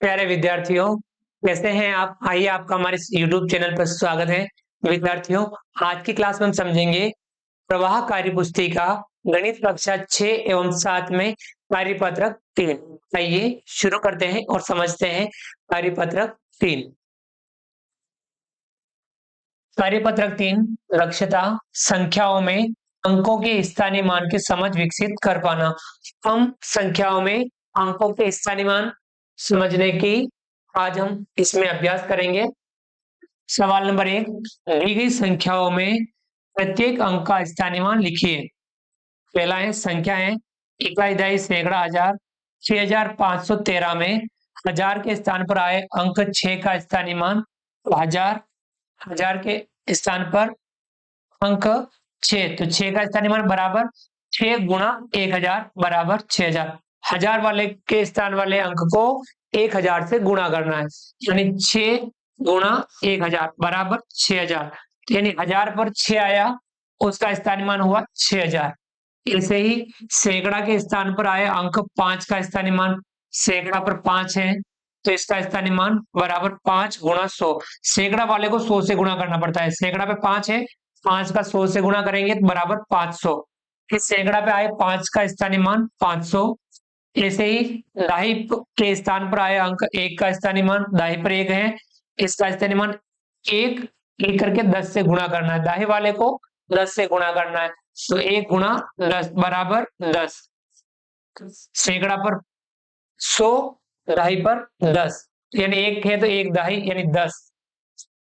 प्यारे विद्यार्थियों, कैसे हैं आप? आइए, आपका हमारे इस यूट्यूब चैनल पर स्वागत है। विद्यार्थियों, आज की क्लास में हम समझेंगे प्रवाह कार्यपुस्तिका गणित कक्षा 6 एवं 7 में कार्यपत्रक 3। आइए शुरू करते हैं और समझते हैं कार्यपत्रक 3। कार्यपत्रक 3 दक्षता संख्याओं में अंकों के स्थानीय मान की समझ विकसित कर पाना। हम संख्याओं में अंकों के स्थानीय मान समझने की आज हम इसमें अभ्यास करेंगे। सवाल नंबर 1, दी गई संख्याओं में प्रत्येक अंक का स्थानीय मान लिखिए। पहला है संख्या है इकाई, दहाई, सैकड़ा, हजार। 6513 में हजार के स्थान पर आए अंक 6 का स्थानीय मान तो हजार। हजार के स्थान पर अंक 6, तो 6 का स्थानीय मान बराबर 6 गुणा 1000 बराबर 6000। हजार वाले के स्थान वाले अंक को 1000 से गुणा करना है, यानी 6 गुणा 1000 बराबर 6000। यानी हजार पर 6 आया, उसका स्थानीय मान हुआ 6000। ऐसे ही सैकड़ा के स्थान पर आए अंक 5 का स्थानीय मान, सैकड़ा पर 5 है तो इसका स्थानीय मान बराबर 5 गुणा 100। सैकड़ा वाले को 100 से गुणा करना पड़ता है। सैकड़ा पे 5 है, 5 का 100 से गुणा करेंगे तो बराबर 500। फिर सैकड़ा पे आए 5 का स्थानीय मान 500। ऐसे ही दाही के स्थान पर आए अंक 1 का स्थानीय मान, दाही पर 1 है, इसका स्थानीय मान 1 लिख करके 10 से गुणा करना है। दाही वाले को 10 से गुणा करना है, तो 1 गुणा 10 बराबर 10। सैकड़ा पर 100, दाही पर 10, यानी 1 है तो 1 दाही यानी 10।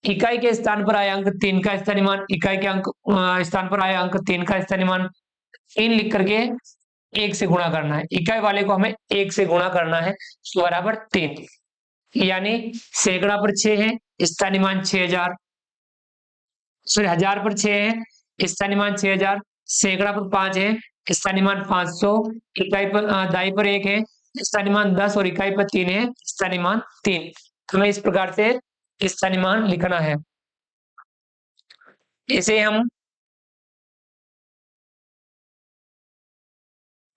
इकाई के स्थान पर आए अंक 3 का स्थानीय मान, इकाई के अंक स्थान पर आए अंक 3 का स्थानीय मान 3 लिख करके 1 से गुणा करना है। इकाई वाले को हमें 1 से गुणा करना है तो बराबर 3। यानी सैकड़ा पर 6 है, स्थानीय मान 6000। सॉरी, हजार पर 6 है, स्थानीय मान 6000। सैकड़ा पर 5 है, स्थानीय मान 500। इकाई पर दाई पर 1 है, स्थानीय मान 10 और इकाई पर 3 है, स्थानीय मान 3। हमें इस प्रकार से स्थानीय मान लिखना है। इसे हम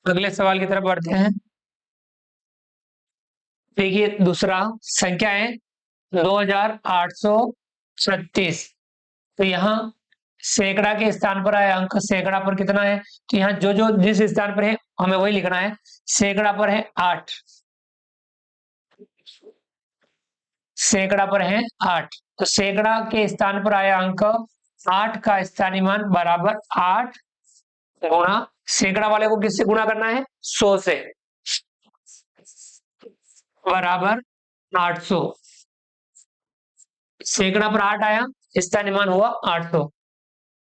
अगले सवाल की तरफ बढ़ते हैं। देखिए, दूसरा संख्या है 2836। तो यहाँ सैकड़ा के स्थान पर आया अंक, सैकड़ा पर कितना है तो यहाँ जो जो जिस स्थान पर है हमें वही लिखना है। सैकड़ा पर है 8, सैकड़ा पर है 8, तो सैकड़ा के स्थान पर आया अंक 8 का स्थानीय मान बराबर 8 गुणा, सैकड़ा वाले को किससे गुणा करना है 100 से, बराबर 800। सैकड़ा पर 8 आया, स्थानीय मान हुआ 800।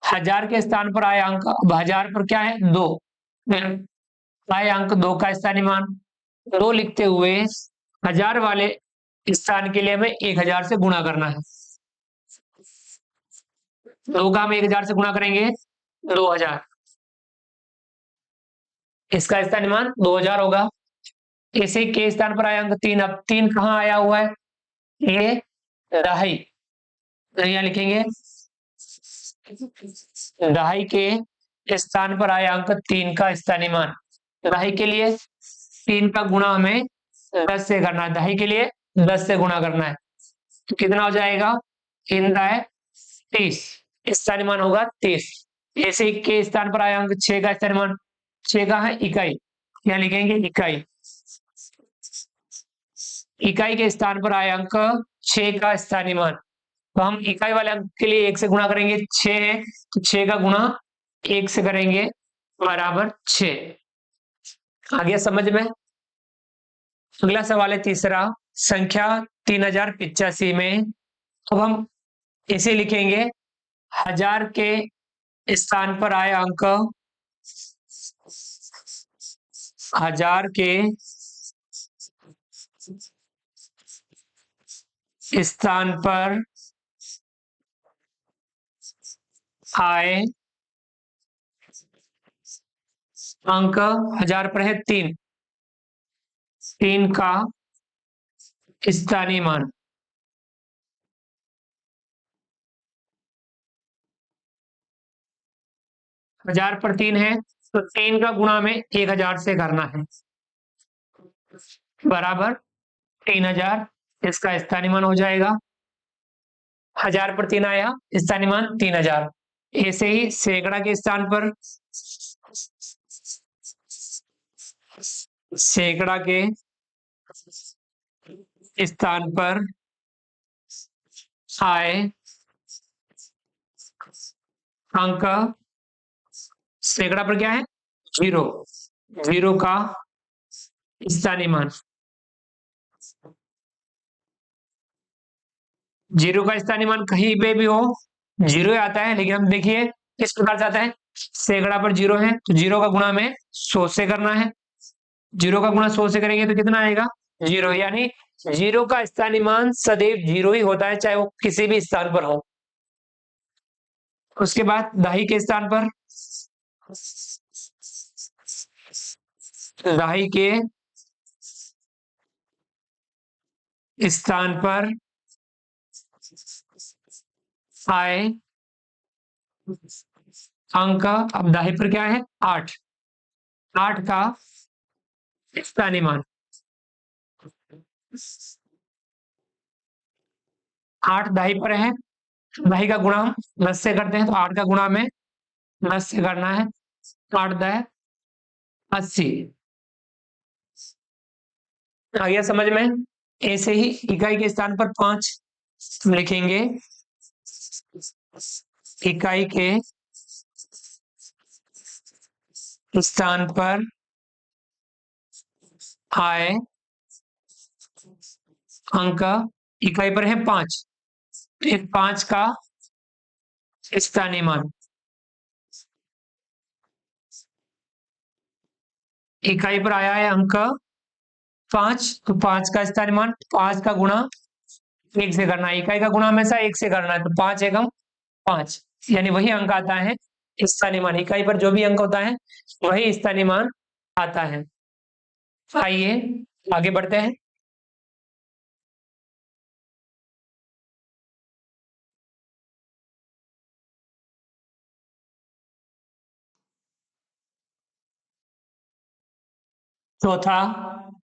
हजार के स्थान पर आया अंक, अब हजार पर क्या है 2, आए अंक 2 का स्थानीय मान 2 लिखते हुए हजार वाले स्थान के लिए हमें 1000 से गुणा करना है। 2 का हम 1000 से गुणा करेंगे 2000, इसका स्थानीय मान 2000 होगा। इसी के स्थान पर आया अंक 3, अब 3 कहाँ आया हुआ है, ये दहाई, तो यहाँ लिखेंगे दहाई के स्थान पर आया अंक 3 का स्थानीय मान। दहाई के लिए 3 का गुणा हमें 10 से करना है, दहाई के लिए 10 से गुणा करना है, तो कितना हो जाएगा 3 है 30, स्थानीय मान होगा 30। ऐसे के स्थान पर आया अंक 6 का स्थानीय मान, 6 का है इकाई, यहाँ लिखेंगे इकाई। इकाई के स्थान पर आया अंक 6 का स्थानीय मान, तो हम इकाई वाले अंक के लिए 1 से गुणा करेंगे, 6 है तो 6 का गुणा 1 से करेंगे बराबर 6। आ गया समझ में? अगला सवाल है तीसरा, संख्या 3085 में। अब हम इसे लिखेंगे हजार के स्थान पर आए अंक, हजार के स्थान पर आए अंक, हजार पर है 3, 3 का स्थानीय मान। हजार पर 3 है तो 3 का गुणा में 1000 से करना है, बराबर 3000। इसका स्थानीय मान हो जाएगा 1000 पर 3 आया, स्थानीय मान 3000। ऐसे ही सैकड़ा के स्थान पर सैकड़ा के स्थान पर आए अंक, सैकड़ा पर क्या है, 0, 0 का स्थानीय मान, 0 का स्थानीय मान कहीं पे भी हो 0 आता है। लेकिन हम देखिए किस प्रकार से आता है, सैकड़ा पर 0 है तो 0 का गुणा हमें 100 से करना है, 0 का गुणा 100 से करेंगे तो कितना आएगा, 0। यानी 0 का स्थानीय मान सदैव 0 ही होता है, चाहे वो किसी भी स्थान पर हो। उसके बाद दाही के स्थान पर, दाही के स्थान पर आए अंक, अब दाही पर क्या है, 8, 8 का स्थानीय मान, 8 दाही पर है, दाही का गुणा हम 10 से करते हैं, तो 8 का गुणा हमें 10 से करना है, 8 10 80। आ गया समझ में। ऐसे ही इकाई के स्थान पर 5 लिखेंगे, इकाई के स्थान पर आए अंक, इकाई पर है 5, फिर 5 का स्थानीय मान, इकाई पर आया है अंक 5, तो 5 का स्थानीय मान 5 का गुणा 1 से करना है, इकाई का गुणा हमेशा 1 से करना है, तो 5 एकम 5, यानी वही अंक आता है स्थानीय मान, इकाई पर जो भी अंक होता है वही स्थानीय मान आता है। आइए आगे बढ़ते हैं। चौथा,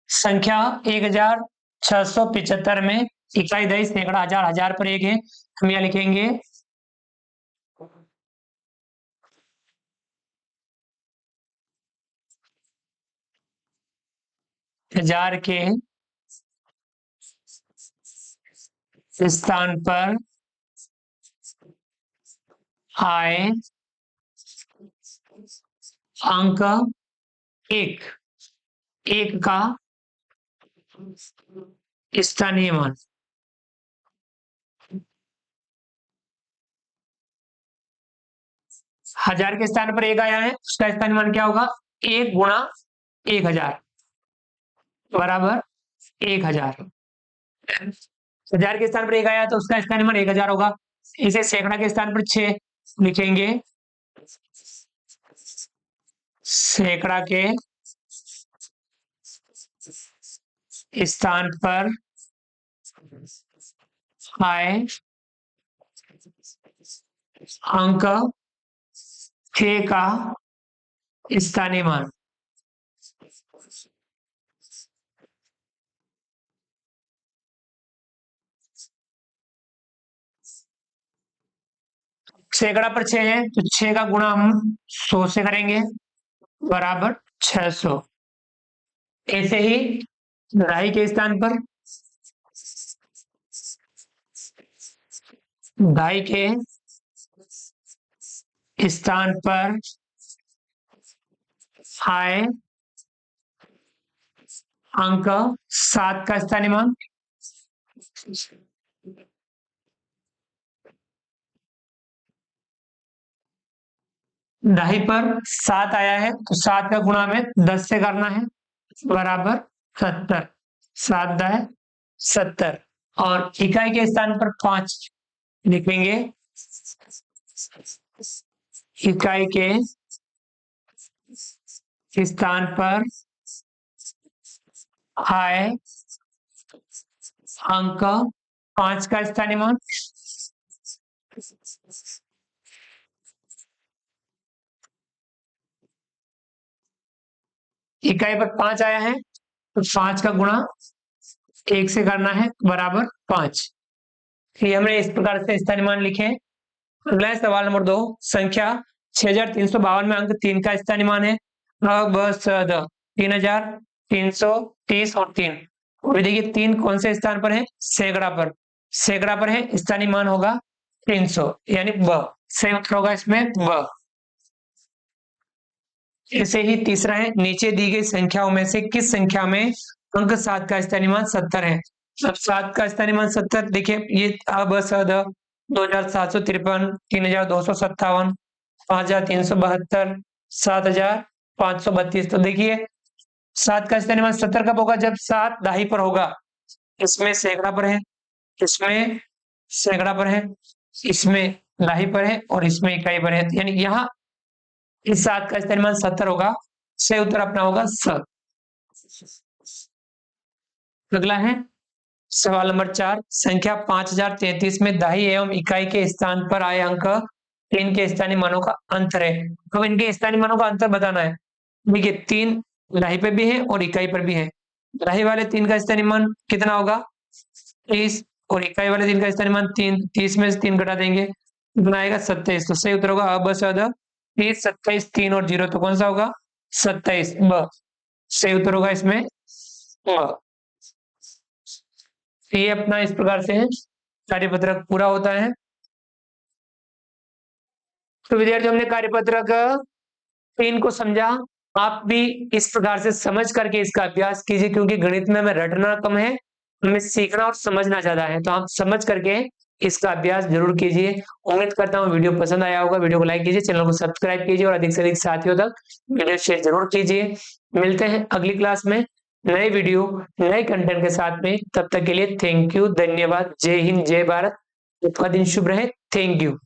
संख्या 1675 में इकाई दही सैकड़ा हजार, हजार पर एक है, हम यहाँ लिखेंगे 1000 के स्थान पर आए अंक 1, 1 का स्थानीय मान, 1000 के स्थान पर 1 आया है, उसका स्थानीय मान क्या होगा, 1 गुणा 1000 बराबर 1000। 1000 के स्थान पर 1 आया तो उसका स्थानीय मान 1000 होगा। इसे सैकड़ा के स्थान पर 6 लिखेंगे, सैकड़ा के स्थान पर आए अंक 6 का स्थानीय मान, सैकड़ा पर 6 है तो 6 का गुणा हम 100 से करेंगे बराबर 600। ऐसे ही दाई के स्थान पर, दाई के स्थान पर आए अंक 7 का स्थानीय मान, दाई पर 7 आया है तो 7 का गुणा हमें 10 से करना है बराबर 70, 7 दाए 70। और इकाई के स्थान पर 5 लिखेंगे, इकाई के स्थान पर आए अंक 5 का स्थानीय मान, इकाई पर 5 आया है तो 5 का गुणा 1 से करना है बराबर 5। ये हमने इस प्रकार से स्थानीय मान लिखे हैं। अगला है सवाल नंबर 2, संख्या 6352 में अंक 3 का स्थानीय मान है। अब बस 3330 और 3। और देखिए 3 कौन से स्थान पर है? सैकड़ा पर। सैकड़ा पर है, स्थानीय मान होगा 300 यानी ब। सही उत्तर होगा इसमें ब। ऐसे ही तीसरा है, नीचे दी गई संख्याओं में से किस संख्या में अंक 7 का स्थानीय मान 70 है? अब 7 का स्थानीय मान 70, देखिए ये अब सद 2753, 3257, 5372, 7532। तो देखिए 7 का स्थानीय मान 70 कब होगा? जब 7 दाही पर होगा। इसमें सैकड़ा पर है, इसमें सैकड़ा पर है, इसमें लाही पर है और इसमें इकाई पर है, यानी यहाँ इस 7 का स्थानीय मान 70 होगा। सही उत्तर अपना होगा स। अगला है सवाल नंबर 4, संख्या 5033 में दाही एवं इकाई के स्थान पर आए अंक 3 के स्थानीय मानों का अंतर है। अब इनके स्थानीय मानों का अंतर बताना है। देखिए 3 दाही पे भी है और इकाई पर भी है। दाही वाले 3 का स्थानीय मान कितना होगा? 30, और इकाई वाले 3 का स्थानीय मान 3। 30 में से 3 घटा देंगे, कितना आएगा? 27। तो सही उत्तर होगा अब बस 30, 27, 3 और 0, तो कौन सा होगा? 27 ब। सही उत्तर होगा इसमें ब। ये अपना इस प्रकार से कार्यपत्रक पूरा होता है। तो विद्यार्थियों, हमने कार्यपत्रक 3 को समझा। आप भी इस प्रकार से समझ करके इसका अभ्यास कीजिए, क्योंकि गणित में हमें रटना कम है, हमें सीखना और समझना ज्यादा है। तो आप समझ करके इसका अभ्यास जरूर कीजिए। उम्मीद करता हूँ वीडियो पसंद आया होगा। वीडियो को लाइक कीजिए, चैनल को सब्सक्राइब कीजिए और अधिक से अधिक साथियों तक वीडियो शेयर जरूर कीजिए। मिलते हैं अगली क्लास में नए वीडियो नए कंटेंट के साथ में। तब तक के लिए थैंक यू, धन्यवाद, जय हिंद, जय भारत। आपका दिन शुभ रहे। Thank you.